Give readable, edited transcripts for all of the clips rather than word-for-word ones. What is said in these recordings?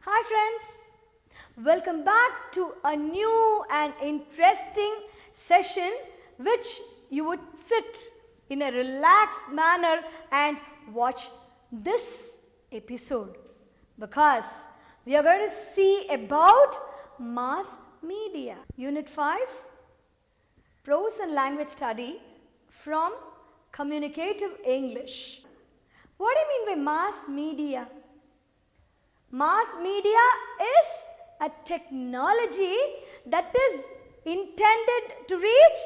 Hi friends, welcome back to a new and interesting session which you would sit in a relaxed manner and watch this episode because we are going to see about mass media. Unit 5, Prose and Language Study from Communicative English. What do you mean by mass media? Mass media is a technology that is intended to reach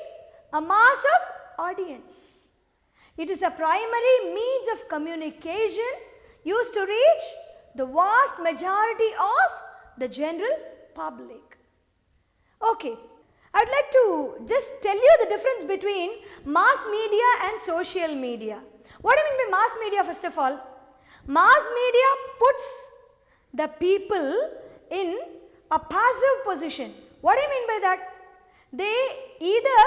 a mass of audience. It is a primary means of communication used to reach the vast majority of the general public. Okay, I'd like to just tell you the difference between mass media and social media. What do you mean by mass media first of all? Mass media puts the people in a passive position. What do you mean by that? They either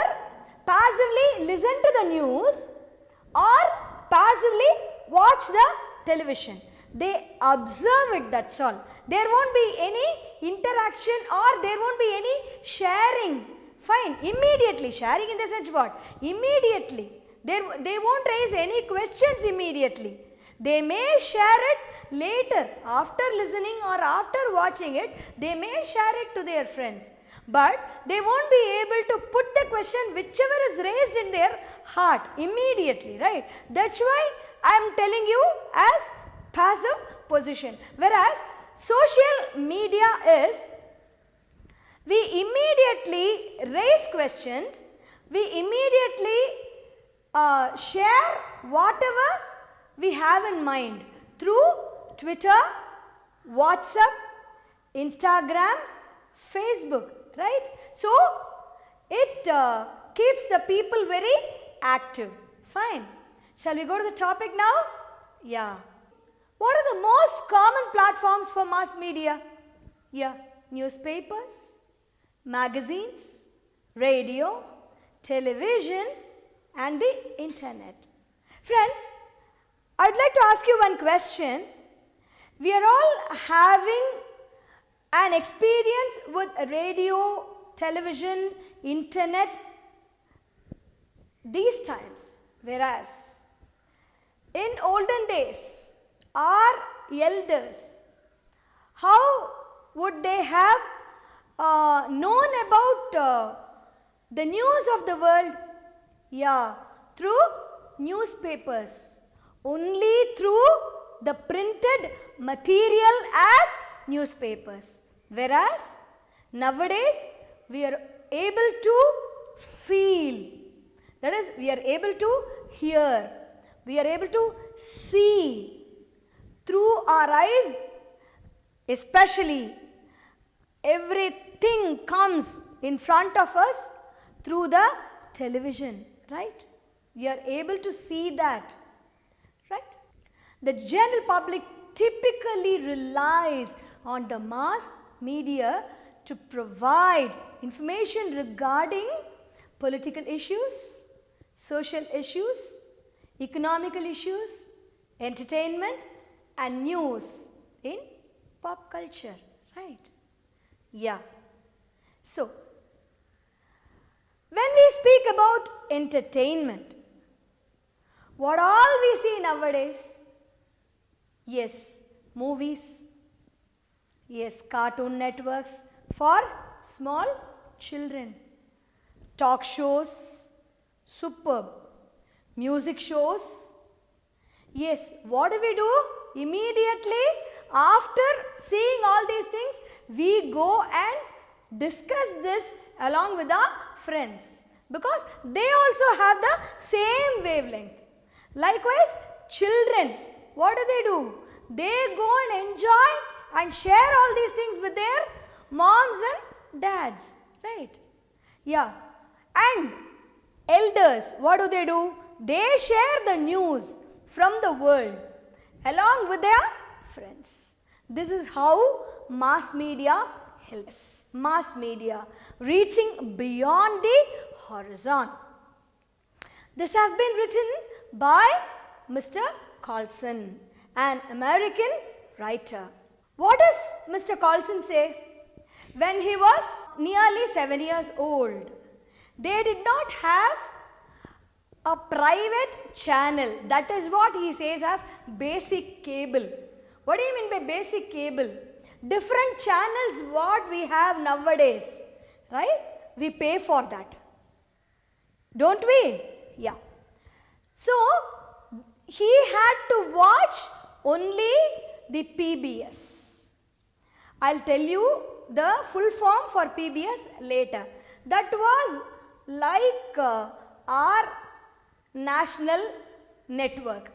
passively listen to the news or passively watch the television. They observe it, that's all. There won't be any interaction or there won't be any sharing. Fine, immediately. Sharing in the sense what? Immediately. They won't raise any questions immediately. They may share it later, after listening or after watching it, they may share it to their friends. But they won't be able to put the question whichever is raised in their heart immediately, right? That's why I am telling you as passive position. Whereas social media is, we immediately raise questions, we immediately share whatever we have in mind through Twitter, WhatsApp, Instagram, Facebook, right? So, it keeps the people very active. Fine. Shall we go to the topic now? Yeah. What are the most common platforms for mass media? Yeah, newspapers, magazines, radio, television and the internet. Friends, I'd like to ask you one question. We are all having an experience with radio, television, internet these times. Whereas in olden days, our elders, how would they have known about the news of the world? Yeah, through newspapers. Only through the printed material as newspapers. Whereas nowadays we are able to feel. That is, we are able to hear. We are able to see through our eyes. Especially everything comes in front of us through the television, right? We are able to see that. Right? The general public typically relies on the mass media to provide information regarding political issues, social issues, economical issues, entertainment and news in pop culture. Right? Yeah. So, when we speak about entertainment, what all we see nowadays? Yes, movies. Yes, cartoon networks for small children. Talk shows, superb. Music shows. Yes, what do we do? Immediately after seeing all these things, we go and discuss this along with our friends because they also have the same wavelength. Likewise, children, what do? They go and enjoy and share all these things with their moms and dads, right? Yeah. And elders, what do? They share the news from the world along with their friends. This is how mass media helps. Mass media reaching beyond the horizon. This has been written by Mr. Carlson, an American writer. What does Mr. Carlson say? When he was nearly 7 years old, they did not have a private channel. That is what he says as basic cable. What do you mean by basic cable? Different channels what we have nowadays, right? We pay for that, don't we? Yeah. So he had to watch only the PBS. I'll tell you the full form for PBS later. That was like our national network.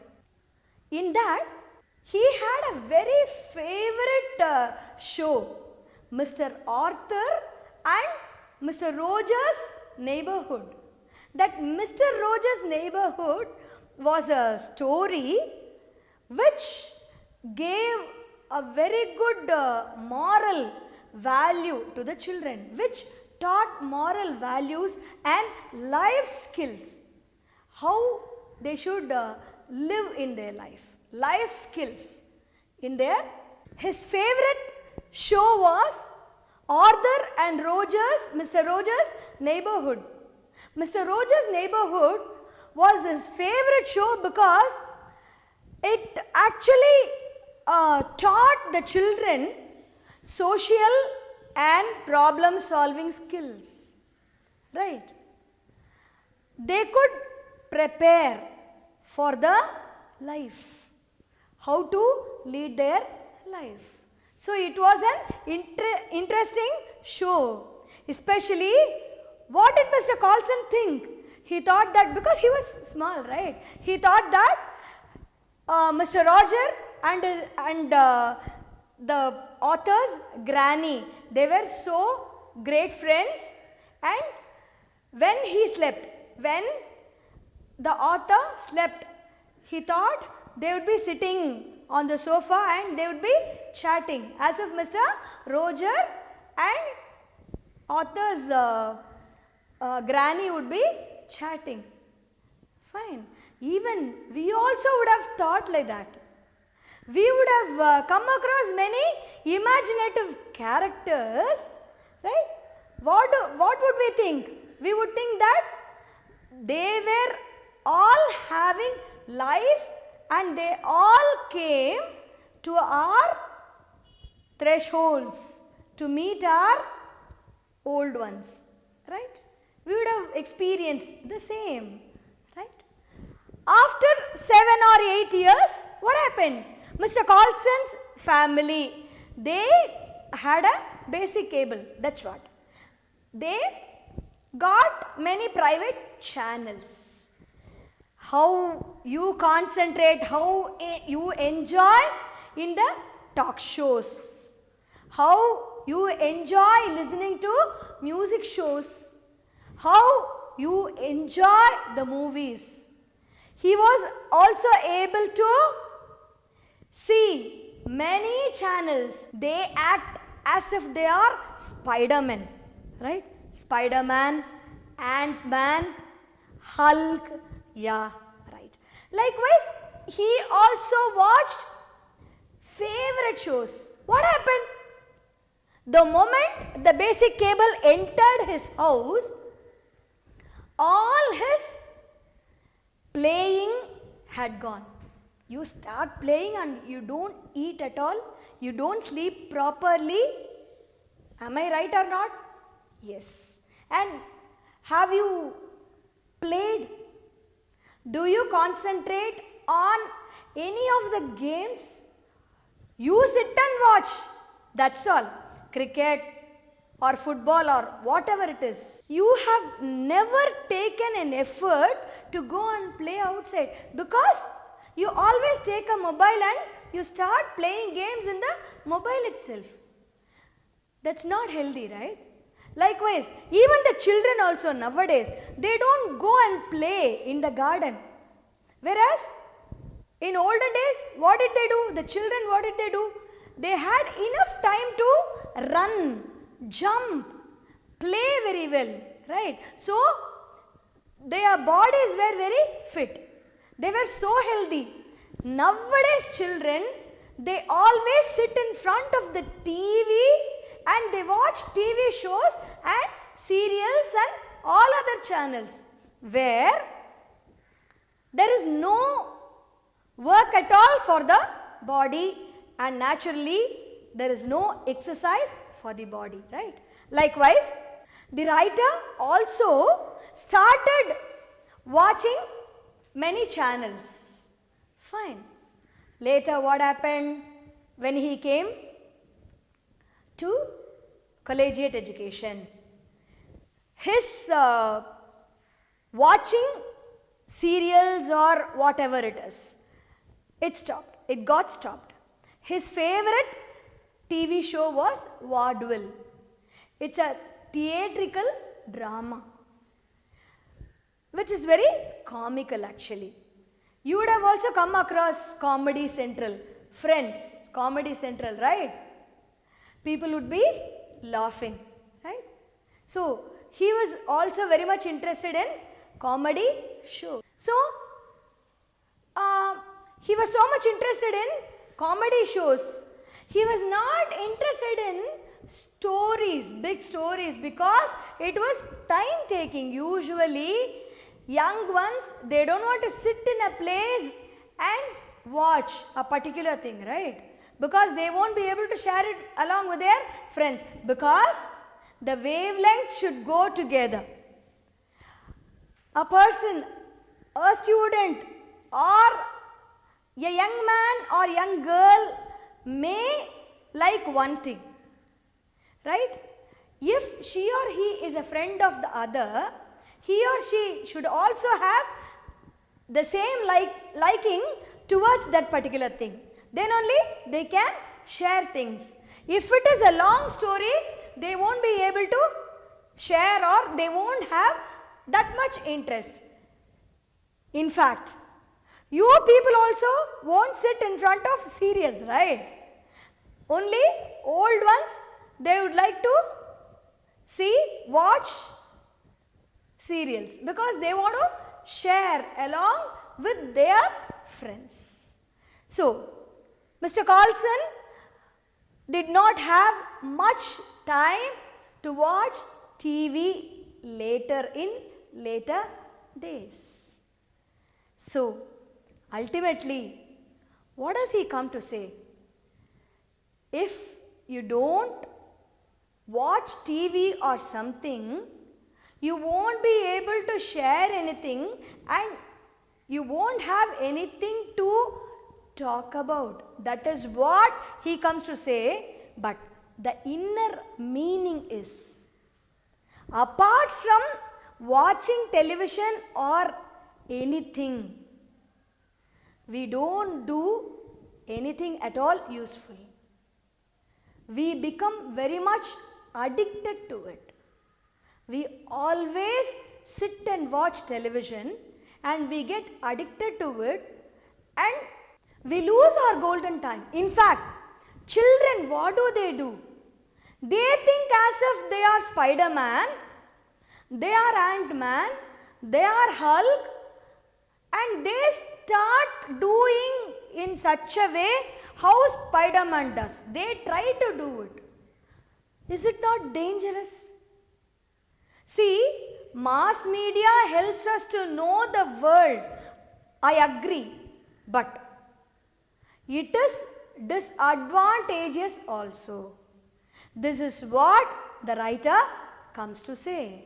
In that, he had a very favorite show, Mr. Arthur and Mr. Rogers' Neighborhood. That Mr. Rogers' Neighborhood was a story which gave a very good moral value to the children, which taught moral values and life skills, how they should live in their life skills in their. His favorite show was Arthur and Mr. Rogers' Neighborhood. Mr. Rogers' Neighborhood was his favorite show because it actually taught the children social and problem solving skills, right? They could prepare for the life, how to lead their life. So it was an interesting show. Especially, what did Mr. Carlson think? He thought that because he was small, right? He thought that Mr. Roger and the author's granny, they were so great friends, and when the author slept, he thought they would be sitting on the sofa and they would be chatting as if Mr. Roger and author's granny would be chatting. Fine. Even we also would have thought like that. We would have come across many imaginative characters, right? What would we think? We would think that they were all having life and they all came to our thresholds to meet our old ones, right? We would have experienced the same, right? After 7 or 8 years, what happened? Mr. Carlson's family, they had a basic cable. That's what. They got many private channels. How you concentrate, how you enjoy in the talk shows, how you enjoy listening to music shows, how you enjoy the movies. He was also able to see many channels. They act as if they are Spider-Man, right? Spider-Man, Ant-Man, Hulk, yeah, right. Likewise, he also watched favorite shows. What happened? The moment the basic cable entered his house, all his playing had gone. You start playing and you don't eat at all, you don't sleep properly. Am I right or not? Yes. And have you played? Do you concentrate on any of the games? You sit and watch. That's all. Cricket or football or whatever it is. You have never taken an effort to go and play outside because you always take a mobile and you start playing games in the mobile itself. That's not healthy, right? Likewise, even the children also nowadays, they don't go and play in the garden. Whereas, in olden days, what did they do? The children, what did they do? They had enough time to run, jump, play very well, right? So, their bodies were very fit. They were so healthy. Nowadays children, they always sit in front of the TV and they watch TV shows and serials and all other channels where there is no work at all for the body, and naturally there is no exercise for the body, right? Likewise, the writer also started watching many channels. Fine. Later what happened when he came to collegiate education? His watching serials or whatever it is, it stopped. It got stopped. His favorite TV show was Vaudeville. It's a theatrical drama which is very comical actually. You would have also come across Comedy Central, Friends, Comedy Central, right? People would be laughing, right? So, he was also very much interested in comedy shows. So, he was so much interested in comedy shows. He was not interested in stories, big stories, because it was time taking. Usually, young ones, they don't want to sit in a place and watch a particular thing, right? Because they won't be able to share it along with their friends, because the wavelength should go together. A person, a student or a young man or young girl may like one thing, right? If she or he is a friend of the other, he or she should also have the same liking towards that particular thing. Then only they can share things. If it is a long story, they won't be able to share, or they won't have that much interest. In fact, you people also won't sit in front of serials, right? Only old ones, they would like to watch serials because they want to share along with their friends. So, Mr. Carlson did not have much time to watch TV later days. So, ultimately, what does he come to say? If you don't watch TV or something, you won't be able to share anything and you won't have anything to talk about. That is what he comes to say. But the inner meaning is, apart from watching television or anything, we don't do anything at all useful. We become very much addicted to it. We always sit and watch television and we get addicted to it and we lose our golden time. In fact, children, what do? They think as if they are Spider-Man, they are Ant-Man, they are Hulk, and they start doing in such a way how Spider-Man does. They try to do it. Is it not dangerous? See, mass media helps us to know the world. I agree. But it is disadvantageous also. This is what the writer comes to say.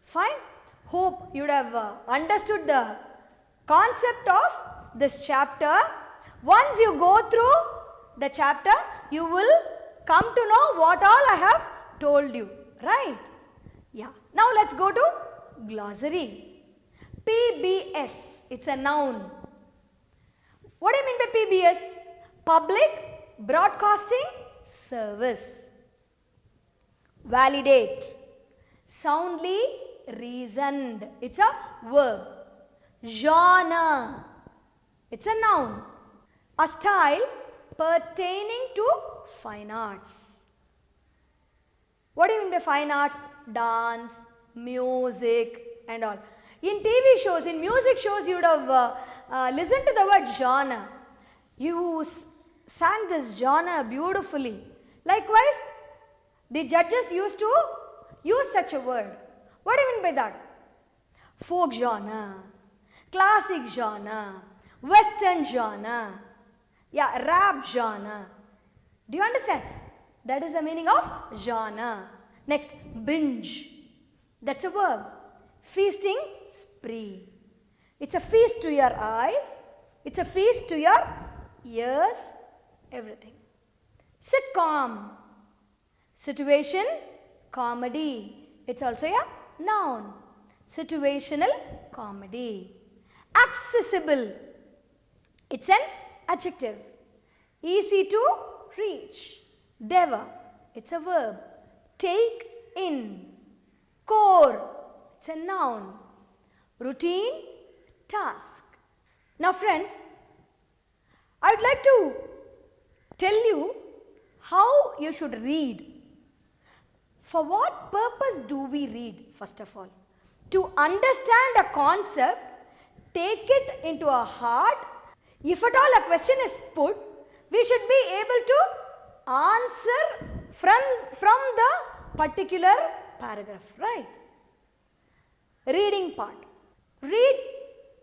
Fine. Hope you would have understood the concept of this chapter. Once you go through the chapter, you will come to know what all I have told you. Right? Yeah. Now let's go to glossary. PBS. It's a noun. What do you mean by PBS? Public Broadcasting Service. Validate. Soundly reasoned. It's a verb. Genre. It's a noun. A style pertaining to fine arts. What do you mean by fine arts? Dance, music and all. In TV shows, in music shows, you would have listened to the word genre. You sang this genre beautifully. Likewise, the judges used to use such a word. What do you mean by that? Folk genre, classic genre, western genre, yeah, rap genre. Do you understand? That is the meaning of genre. Next, binge. That's a verb. Feasting spree. It's a feast to your eyes. It's a feast to your ears. Everything. Sitcom. Situation, comedy. It's also a noun. Situational comedy. Accessible. It's an adjective. Easy to reach. Devour. It's a verb. Take in. Core. It's a noun. Routine, task. Now friends, I would like to tell you how you should read. For what purpose do we read, first of all? To understand a concept, take it into our heart. If at all a question is put, we should be able to answer from the particular paragraph, right? Reading part. Read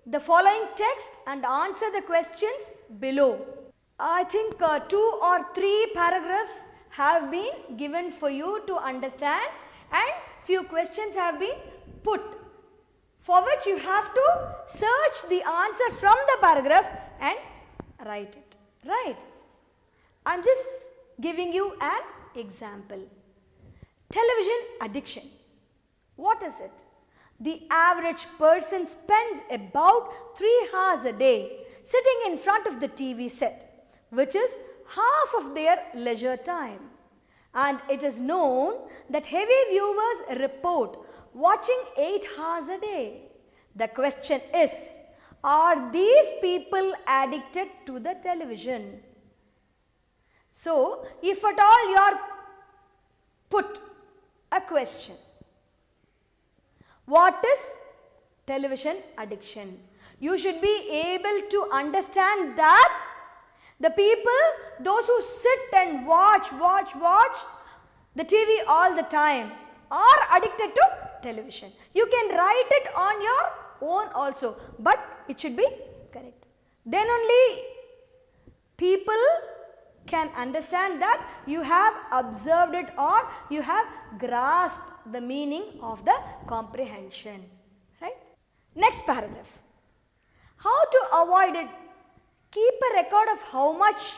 the following text and answer the questions below. I think 2 or 3 paragraphs have been given for you to understand and few questions have been put, for which you have to search the answer from the paragraph and write it, right? I am just giving you an example. Television addiction. What is it? The average person spends about 3 hours a day sitting in front of the TV set, which is half of their leisure time. And it is known that heavy viewers report watching 8 hours a day. The question is, are these people addicted to the television? So, if at all you are put a question, what is television addiction? You should be able to understand that the people, those who sit and watch the TV all the time are addicted to television. You can write it on your own also, but it should be correct. Then only people can understand that you have observed it or you have grasped the meaning of the comprehension, right? Next paragraph. How to avoid it? Keep a record of how much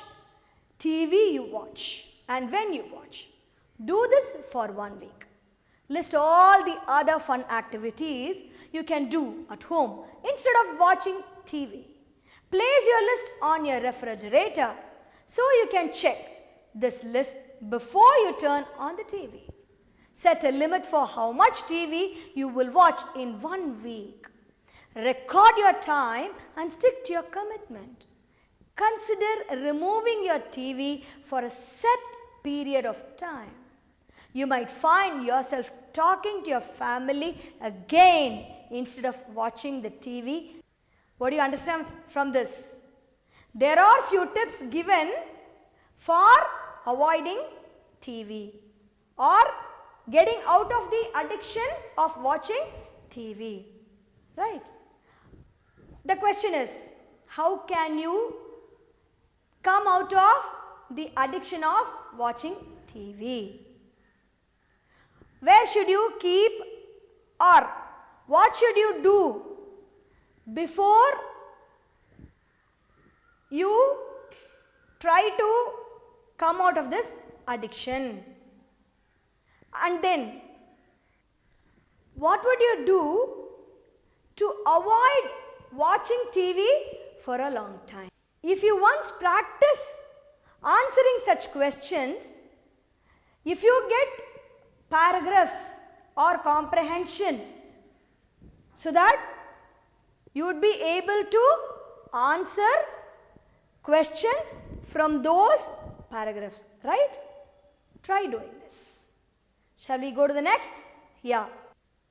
TV you watch and when you watch. Do this for 1 week. List all the other fun activities you can do at home instead of watching TV. Place your list on your refrigerator so you can check this list before you turn on the TV. Set a limit for how much TV you will watch in 1 week. Record your time and stick to your commitment. Consider removing your TV for a set period of time. You might find yourself talking to your family again instead of watching the TV. What do you understand from this? There are few tips given for avoiding TV or getting out of the addiction of watching TV, right? The question is, how can you come out of the addiction of watching TV? Where should you keep or what should you do before you try to come out of this addiction? And then, what would you do to avoid watching TV for a long time? If you once practice answering such questions, if you get paragraphs or comprehension, so that you would be able to answer questions from those paragraphs, right? Try doing this. Shall we go to the next? Yeah.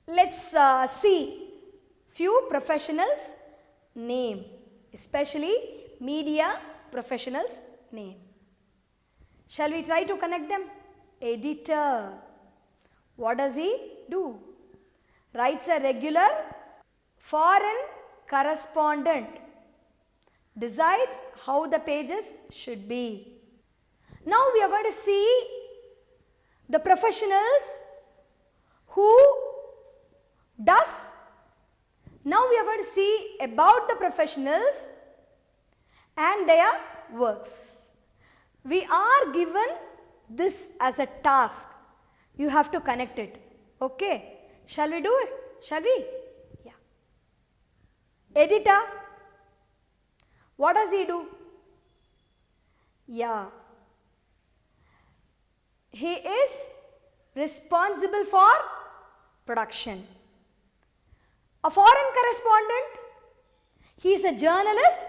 Let's see few professionals' name, especially media professionals' name. Shall we try to connect them? Editor. What does he do? Writes a regular foreign correspondent. Decides how the pages should be. Now we are going to see the professionals who does. Now we are going to see about the professionals and their works. We are given this as a task. You have to connect it. Okay. Shall we do it? Shall we? Yeah. Editor. What does he do? Yeah. He is responsible for production. A foreign correspondent. He is a journalist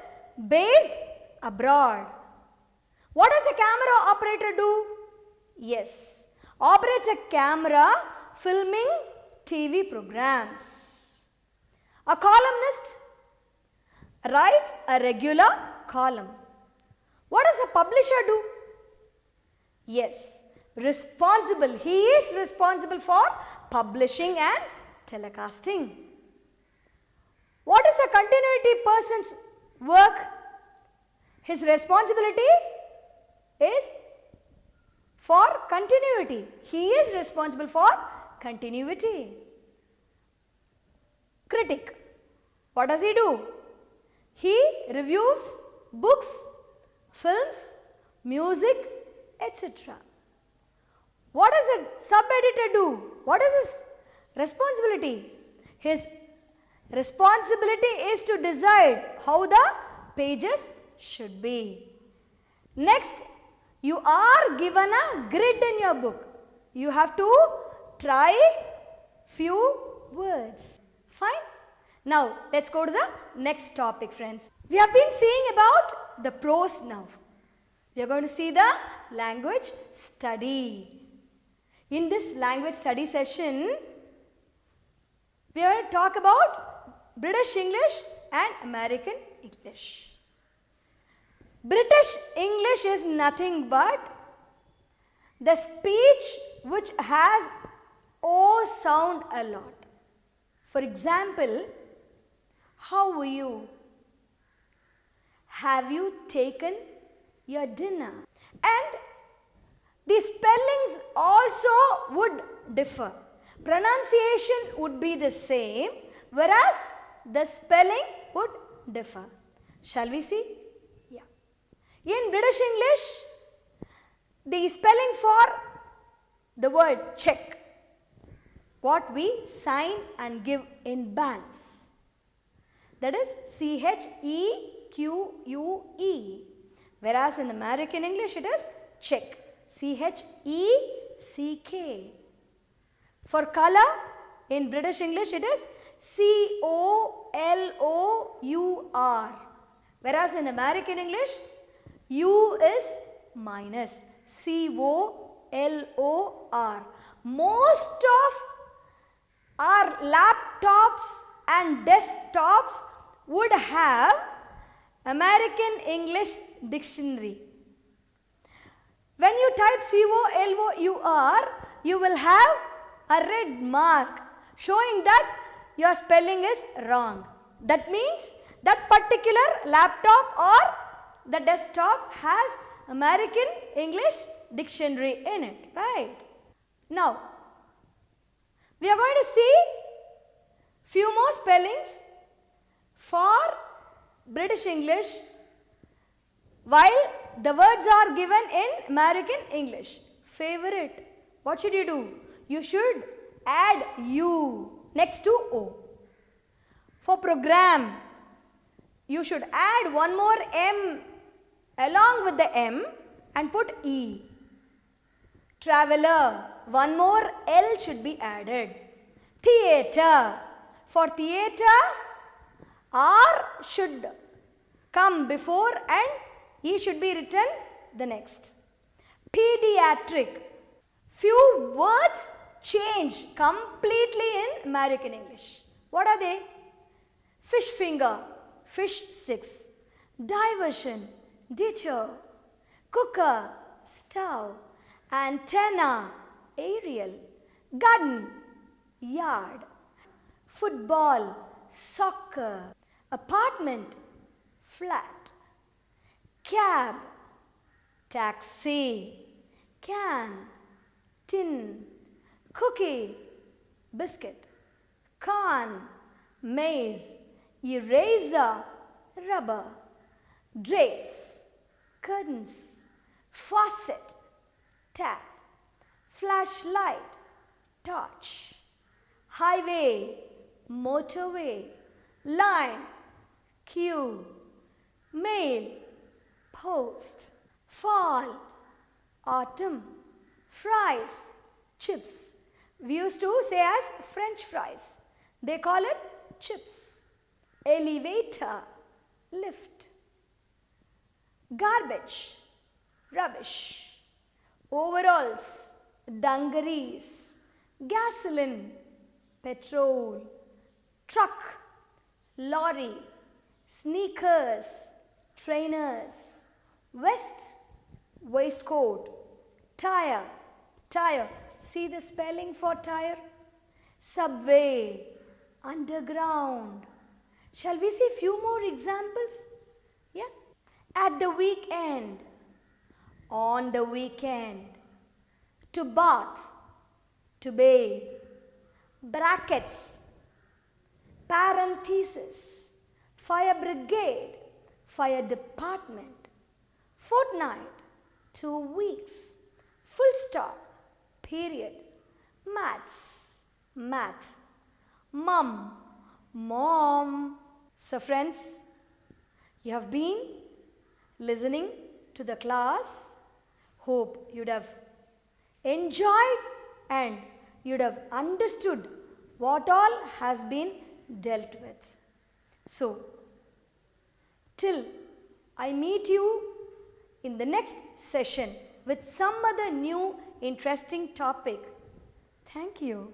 based abroad. What does a camera operator do? Yes. Operates a camera filming TV programs. A columnist writes a regular column. What does a publisher do? Yes, responsible. He is responsible for publishing and telecasting. What is a continuity person's work? His responsibility is for continuity. He is responsible for continuity. Critic. What does he do? He reviews books, films, music, etc. What does a sub-editor do? What is his responsibility? His responsibility is to decide how the pages should be. Next, you are given a grid in your book. You have to try few words. Fine? Now, let's go to the next topic, friends. We have been seeing about the prose now. We are going to see the language study. In this language study session, we are going to talk about British English and American English. British English is nothing but the speech which has O sound a lot. For example, how are you? Have you taken your dinner? And the spellings also would differ. Pronunciation would be the same, whereas the spelling would differ. Shall we see? Yeah. In British English, the spelling for the word check, what we sign and give in banks, that is CHEQUE, whereas in American English it is check, CHECK. For color, in British English it is COLOUR, whereas in American English U is minus, COLOR. Most of our laptops and desktops would have American English dictionary. When you type COLOUR, you will have a red mark showing that your spelling is wrong. That means that particular laptop or the desktop has American English dictionary in it, right? Now, we are going to see few more spellings for British English while the words are given in American English. Favorite. What should you do? You should add U next to O. For program, you should add one more M along with the M and put E. Traveler, one more L should be added. Theatre. For theatre, R should come before and E should be written the next. Pediatric. Few words change completely in American English. What are they? Fish finger, fish sticks. Diversion, deter. Cooker, stove, antenna, aerial, garden, yard, football, soccer, apartment, flat, cab, taxi, can, tin, cookie, biscuit, corn, maize, eraser, rubber, drapes, curtains, faucet, tap, flashlight, torch, highway, motorway, line, queue, mail, post, fall, autumn, fries, chips. We used to say as French fries. They call it chips. Elevator, lift. Garbage, rubbish. Overalls, dungarees. Gasoline, petrol. Truck, lorry. Sneakers, trainers. Vest, waistcoat. Tire, tire. See the spelling for tire? Subway, underground. Shall we see few more examples? Yeah. At the weekend, on the weekend, to bath, to bathe, brackets, parenthesis, fire brigade, fire department, fortnight, 2 weeks, full stop, period, maths, math, mum, mom. So friends, you have been listening to the class. Hope you'd have enjoyed and you'd have understood what all has been dealt with. So, till I meet you in the next session with some other new interesting topic. Thank you.